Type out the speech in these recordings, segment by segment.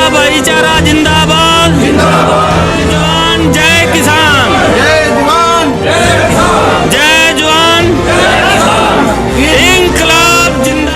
भाईचारा जिंदाबाद, जवान जय किसान, जय जवान जय जवान इंकलाब जिंदाबाद।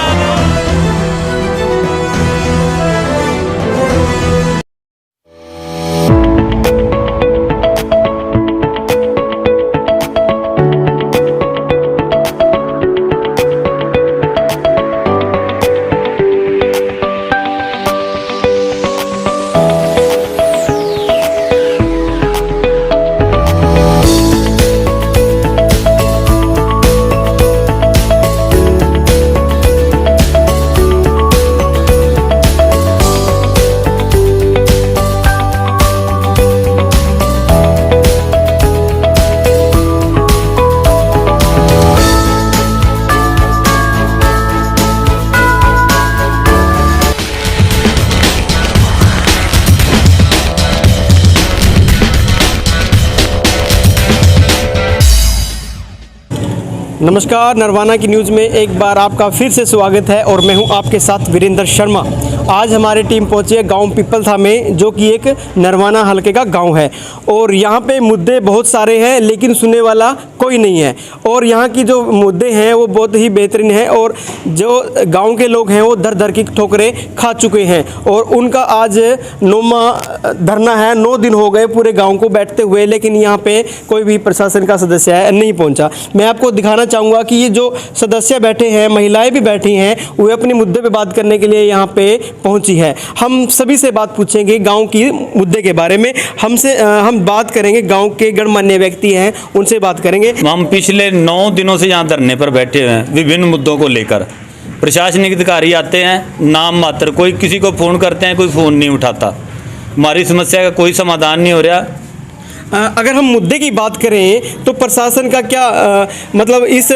नमस्कार, नरवाना की न्यूज़ में एक बार आपका फिर से स्वागत है और मैं हूं आपके साथ वीरेंद्र शर्मा। आज हमारी टीम पहुंची है गांव पिपलथा में, जो कि एक नरवाना हलके का गांव है और यहां पे मुद्दे बहुत सारे हैं लेकिन सुनने वाला कोई नहीं है। और यहां की जो मुद्दे हैं वो बहुत ही बेहतरीन है और जो गाँव के लोग हैं वो दर दर की ठोकरें खा चुके हैं और उनका आज 9वां धरना है। 9 दिन हो गए पूरे गाँव को बैठते हुए, लेकिन यहाँ पर कोई भी प्रशासन का सदस्य है नहीं पहुँचा। मैं आपको दिखाना चाहूँगा कि ये जो सदस्य बैठे हैं, महिलाएं भी बैठी हैं, वे अपने मुद्दे पे बात करने के लिए यहाँ पे पहुंची है। हम सभी से बात पूछेंगे गांव की मुद्दे के बारे में। हम बात करेंगे, गांव के गणमान्य व्यक्ति हैं उनसे बात करेंगे। हम पिछले 9 दिनों से यहाँ धरने पर बैठे हुए हैं विभिन्न मुद्दों को लेकर। प्रशासनिक अधिकारी आते हैं नाम मात्र, कोई किसी को फ़ोन करते हैं, कोई फ़ोन नहीं उठाता। हमारी समस्या का कोई समाधान नहीं हो रहा। अगर हम मुद्दे की बात करें तो प्रशासन का क्या मतलब इस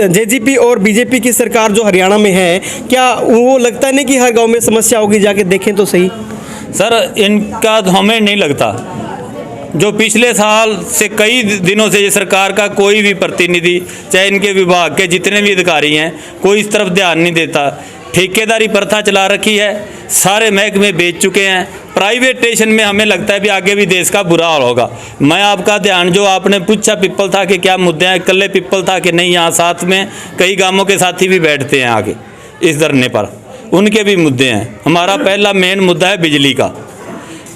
जेजेपी और बीजेपी की सरकार जो हरियाणा में है, क्या वो लगता नहीं कि हर गांव में समस्या होगी? जाके देखें तो सही। सर, इनका तो हमें नहीं लगता। जो पिछले साल से कई दिनों से ये सरकार का कोई भी प्रतिनिधि, चाहे इनके विभाग के जितने भी अधिकारी हैं, कोई इस तरफ ध्यान नहीं देता। ठेकेदारी प्रथा चला रखी है, सारे महकमे बेच चुके हैं। प्राइवेटेशन में हमें लगता है भी आगे भी देश का बुरा हाल होगा। मैं आपका ध्यान, जो आपने पूछा पिपलथा के क्या मुद्दे हैं, इकल्ले पिपलथा के नहीं, यहाँ साथ में कई गांवों के साथी भी बैठते हैं आगे इस धरने पर, उनके भी मुद्दे हैं। हमारा पहला मेन मुद्दा है बिजली का।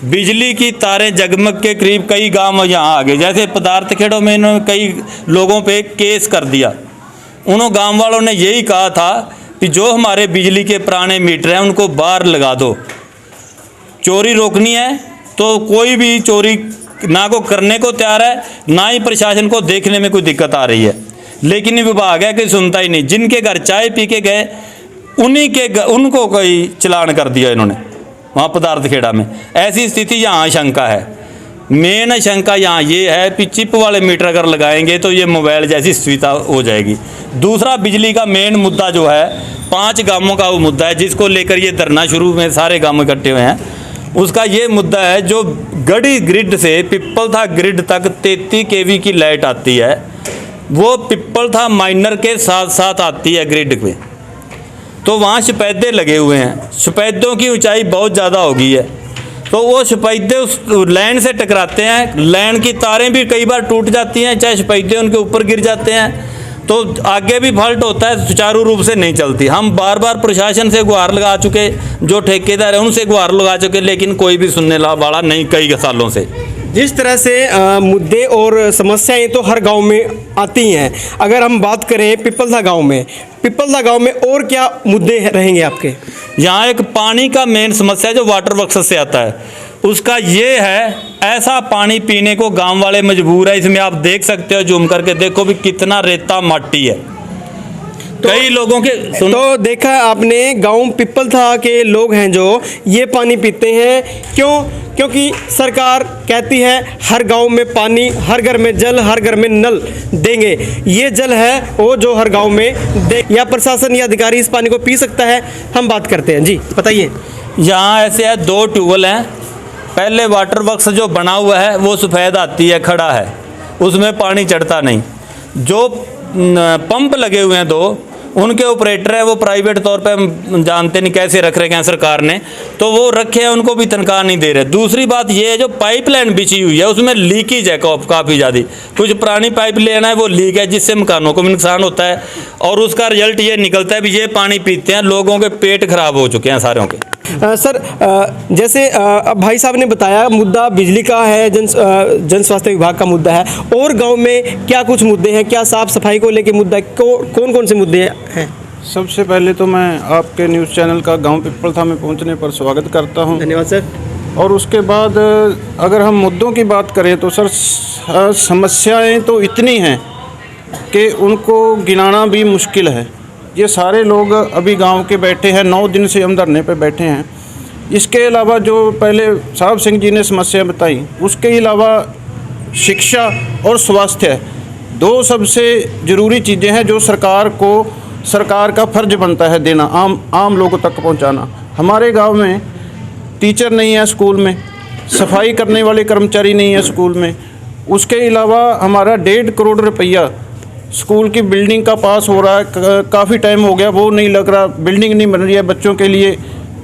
बिजली की तारें जगमग के करीब कई गाँव यहाँ आ गए। जैसे पदार्थ खेड़ों में इन्होंने कई लोगों पर केस कर दिया। उन गाँव वालों ने यही कहा था कि जो हमारे बिजली के पुराने मीटर हैं उनको बाहर लगा दो। चोरी रोकनी है तो कोई भी चोरी ना को करने को तैयार है, ना ही प्रशासन को देखने में कोई दिक्कत आ रही है। लेकिन ये विभाग है कि सुनता ही नहीं। जिनके घर चाय पी के गए उनको कोई चलान कर दिया इन्होंने वहाँ पदार्थ खेड़ा में। ऐसी स्थिति यहाँ शंका है। मेन शंका यहाँ ये है कि चिप वाले मीटर अगर लगाएंगे तो ये मोबाइल जैसी सुविधा हो जाएगी। दूसरा, बिजली का मेन मुद्दा जो है 5 गांवों का वो मुद्दा है जिसको लेकर ये धरना शुरू में सारे गांव इकट्ठे हुए हैं। उसका ये मुद्दा है, जो गढ़ी ग्रिड से पिपलथा ग्रिड तक 33 kV की लाइट आती है, वो पिपलथा माइनर के साथ साथ आती है ग्रिड पे। तो वहाँ सफेदे लगे हुए हैं, सफेदों की ऊंचाई बहुत ज़्यादा हो गई है। तो वो सफेदे उस लाइन से टकराते हैं, लाइन की तारें भी कई बार टूट जाती हैं, चाहे सफेदे उनके ऊपर गिर जाते हैं, तो आगे भी फॉल्ट होता है, सुचारू रूप से नहीं चलती। हम बार बार प्रशासन से गुहार लगा चुके, जो ठेकेदार हैं उनसे गुहार लगा चुके, लेकिन कोई भी सुनने वाला नहीं कई सालों से। जिस तरह से मुद्दे और समस्याएं तो हर गांव में आती हैं, अगर हम बात करें पिपलथा गांव में और क्या मुद्दे रहेंगे आपके? यहाँ एक पानी का मेन समस्या है जो वाटर वर्क्स से आता है। उसका ये है, ऐसा पानी पीने को गांव वाले मजबूर है। इसमें आप देख सकते हो, जूम करके देखो भी कितना रेता माटी है। तो कई लोगों के तो देखा आपने, गांव पिपलथा के लोग हैं जो ये पानी पीते हैं। क्योंकि सरकार कहती है हर गांव में पानी, हर घर में जल, हर घर में नल देंगे। ये जल है वो जो हर गांव में दे, या प्रशासन या अधिकारी इस पानी को पी सकता है? हम बात करते हैं। जी बताइए। यहाँ ऐसे है, 2 ट्यूबवेल हैं। पहले वाटर वर्क्स जो बना हुआ है वो सफ़ेद आती है, खड़ा है, उसमें पानी चढ़ता नहीं। जो पंप लगे हुए हैं 2, उनके ऑपरेटर है वो प्राइवेट तौर पे हम जानते नहीं कैसे रख रखे हैं सरकार ने, तो वो रखे हैं उनको भी तनख्वाह नहीं दे रहे। दूसरी बात ये है जो पाइपलाइन बिछी हुई है उसमें लीकेज है काफ़ी ज़्यादा, कुछ पुरानी पाइप लेना है वो लीक है जिससे मकानों को भी नुकसान होता है और उसका रिजल्ट ये निकलता है भी ये पानी पीते हैं लोगों के पेट खराब हो चुके हैं सारों के। सर जैसे अब भाई साहब ने बताया मुद्दा बिजली का है, जन स्वास्थ्य विभाग का मुद्दा है, और गांव में क्या कुछ मुद्दे हैं, क्या साफ सफाई को लेके मुद्दा कौन कौन से मुद्दे हैं? सबसे पहले तो मैं आपके न्यूज़ चैनल का गांव पिपलथा में पहुंचने पर स्वागत करता हूं। धन्यवाद सर। और उसके बाद अगर हम मुद्दों की बात करें तो सर समस्याएं तो इतनी हैं कि उनको गिनाना भी मुश्किल है। ये सारे लोग अभी गांव के बैठे हैं, 9 दिन से हम धरने पे बैठे हैं। इसके अलावा जो पहले साहब सिंह जी ने समस्या बताई, उसके अलावा शिक्षा और स्वास्थ्य, 2 सबसे ज़रूरी चीज़ें हैं जो सरकार का फ़र्ज बनता है देना, आम लोगों तक पहुंचाना। हमारे गांव में टीचर नहीं है, स्कूल में सफाई करने वाले कर्मचारी नहीं है स्कूल में। उसके अलावा हमारा 1.5 करोड़ रुपया स्कूल की बिल्डिंग का पास हो रहा है, काफ़ी टाइम हो गया, वो नहीं लग रहा, बिल्डिंग नहीं बन रही है बच्चों के लिए,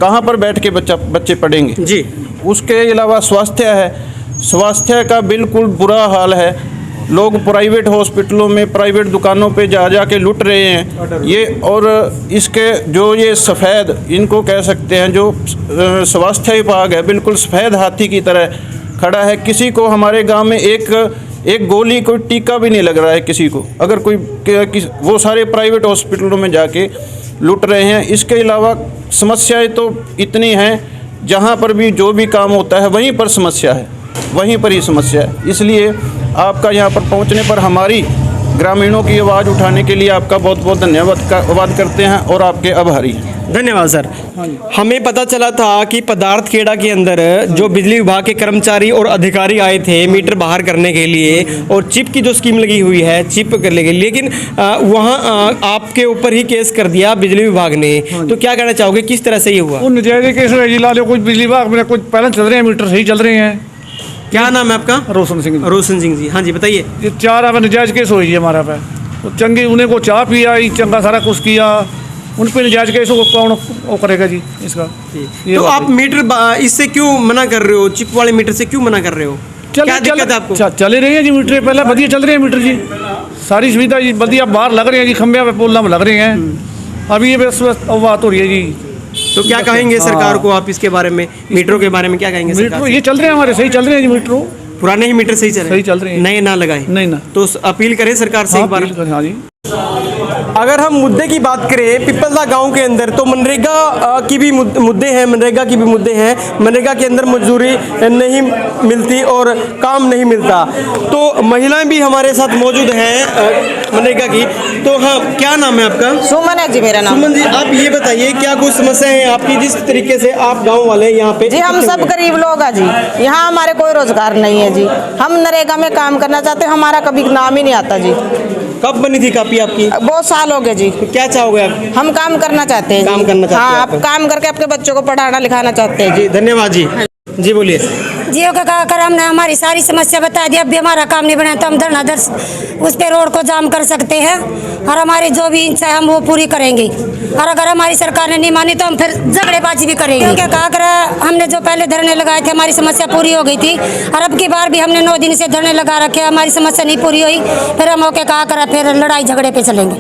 कहाँ पर बैठ के बच्चे पढ़ेंगे जी। उसके अलावा स्वास्थ्य है, स्वास्थ्य का बिल्कुल बुरा हाल है। लोग प्राइवेट हॉस्पिटलों में, प्राइवेट दुकानों पे जा के लुट रहे हैं ये। और इसके जो ये सफ़ेद इनको कह सकते हैं, जो स्वास्थ्य विभाग है बिल्कुल सफ़ेद हाथी की तरह खड़ा है। किसी को हमारे गांव में एक गोली कोई टीका भी नहीं लग रहा है किसी को, अगर वो सारे प्राइवेट हॉस्पिटलों में जाके लूट रहे हैं। इसके अलावा समस्याएं तो इतनी हैं, जहां पर भी जो भी काम होता है वहीं पर समस्या है, वहीं पर ही समस्या है। इसलिए आपका यहां पर पहुंचने पर हमारी ग्रामीणों की आवाज़ उठाने के लिए आपका बहुत बहुत धन्यवाद करते हैं और आपके आभारी हैं। धन्यवाद सर। हमें पता चला था कि पदार्थ खेड़ा के अंदर जो बिजली विभाग के कर्मचारी और अधिकारी आए थे मीटर बाहर करने के लिए, और चिप की जो स्कीम लगी हुई है चिप करने के लिए, लेकिन वहाँ आपके ऊपर ही केस कर दिया बिजली विभाग ने। तो क्या कहना चाहोगे, किस तरह से ये हुआ? वो नजायज केस है जी, ला लो। कुछ बिजली विभाग में कुछ पहले चल रहे हैं, मीटर सही चल रहे हैं। क्या नाम है आपका? रोशन सिंह। रोशन सिंह जी, हाँ जी बताइए। ये 4 आप नजायज केस हुई जी हमारा पे, तो चंगी उन्हें को चाह पिया, चंगा सारा कुछ किया, उन पे नजायज केस को कौन वो करेगा जी इसका? तो आप मीटर इससे क्यों मना कर रहे हो, चिप वाले मीटर से क्यों मना कर रहे हो? क्या दिक्कत है आपको? चले रहे हैं जी मीटर, पहले बढ़िया चल रहे हैं मीटर जी, सारी सुविधा जी बढ़िया बाहर लग रहे हैं जी, खंभे पे पोल लग रहे हैं। अभी ये बस बात हो रही है जी। तो क्या कहेंगे सरकार को आप इसके बारे में, मीटरों के बारे में क्या कहेंगे? मीटर ये चल रहे हैं हमारे, सही चल रहे हैं जी मीटर, पुराने ही मीटर सही चल रहे हैं, नए ना लगाए। नहीं ना, तो अपील करें सरकार से एक बार। हाँ जी। अगर हम मुद्दे की बात करें पिपलदा गांव के अंदर, तो मनरेगा की भी मुद्दे हैं, मनरेगा की भी मुद्दे हैं। मनरेगा के अंदर मजदूरी नहीं मिलती और काम नहीं मिलता। तो महिलाएं भी हमारे साथ मौजूद हैं मनरेगा की। तो हाँ, क्या नाम है आपका? सुमन है जी मेरा नाम। सुमन जी, आप ये बताइए क्या कुछ समस्या है आपकी, जिस तरीके से आप गाँव वाले यहाँ पे? जी हम सब गरीब लोग हैं जी, यहाँ हमारे कोई रोजगार नहीं है जी। हम नरेगा में काम करना चाहते हैं, हमारा कभी नाम ही नहीं आता जी। कब बनी थी कापी आपकी? बहुत साल हो गए जी। क्या चाहोगे आप? हम काम करना चाहते हैं। काम करना चाहते हैं हाँ, आप? आप काम करके अपने बच्चों को पढ़ाना लिखाना चाहते हैं जी। धन्यवाद जी। जी बोलिए। जियो का कर हमने हमारी सारी समस्या बता दी, अब भी हमारा काम नहीं बना तो हम धरना उस पे रोड को जाम कर सकते हैं, और हमारी जो भी इच्छा है हम वो पूरी करेंगे। और अगर हमारी सरकार ने नहीं मानी तो हम फिर झगड़ेबाजी भी करेंगे। क्या कहा कर हमने जो पहले धरने लगाए थे हमारी समस्या पूरी हो गई थी, और अब की बार भी हमने 9 दिन से धरने लगा रखे, हमारी समस्या नहीं पूरी हुई, फिर हम ओके कहा कर फिर लड़ाई झगड़े पे चलेंगे।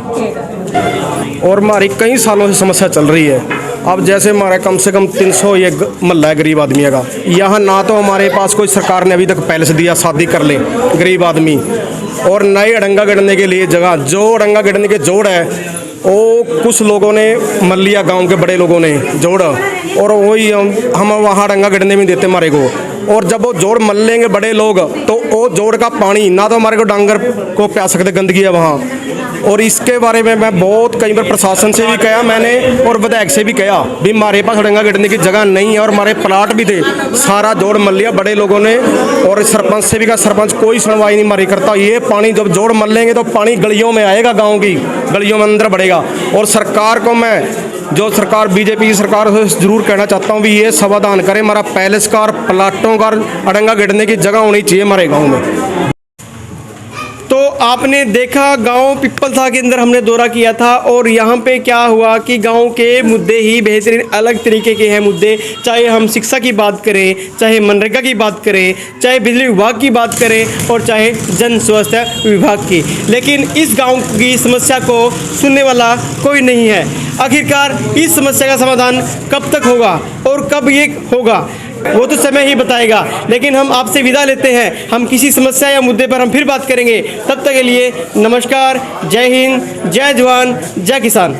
और हमारी कई सालों से समस्या चल रही है। अब जैसे हमारा कम से कम 300 ये महल्ला है गरीब आदमियों का, यहाँ ना तो हमारे पास कोई सरकार ने अभी तक पैलेस दिया शादी कर ले गरीब आदमी, और नए अड़ंगा गढ़ने के लिए जगह, जो अड़ंगा गढ़ने के जोड़ है वो कुछ लोगों ने मल लिया, गाँव के बड़े लोगों ने जोड़, और वही हम वहाँ अड़ंगा गढ़ने में देते हमारे को। और जब वो जोड़ मल लेंगे बड़े लोग तो वो जोड़ का पानी ना तो हमारे को डांगर को प्यास सकते, गंदगी है वहाँ। और इसके बारे में मैं बहुत कई बार प्रशासन से भी कहा मैंने, और विधायक से भी कहा भी हमारे पास अड़ंगा गढ़ने की जगह नहीं है, और हमारे प्लाट भी थे, सारा जोड़ मल लिया बड़े लोगों ने। और सरपंच से भी कहा, सरपंच कोई सुनवाई नहीं हमारी करता। ये पानी जब जोड़ मल लेंगे तो पानी गलियों में आएगा, गाँव की गलियों में अंदर बढ़ेगा। और सरकार को मैं, जो सरकार बीजेपी की सरकार से जरूर कहना चाहता हूँ भी ये समाधान करें, हमारा पैलेस का और प्लाटों का अड़ंगा गढ़ने की जगह होनी चाहिए हमारे गाँव में। तो आपने देखा गांव पिपलथा के अंदर हमने दौरा किया था और यहाँ पे क्या हुआ कि गांव के मुद्दे ही बेहतरीन अलग तरीके के हैं मुद्दे, चाहे हम शिक्षा की बात करें, चाहे मनरेगा की बात करें, चाहे बिजली विभाग की बात करें और चाहे जन स्वास्थ्य विभाग की। लेकिन इस गांव की समस्या को सुनने वाला कोई नहीं है। आखिरकार इस समस्या का समाधान कब तक होगा और कब ये होगा वो तो समय ही बताएगा। लेकिन हम आपसे विदा लेते हैं, हम किसी समस्या या मुद्दे पर हम फिर बात करेंगे। तब तक के लिए नमस्कार, जय हिंद, जय जवान, जय किसान।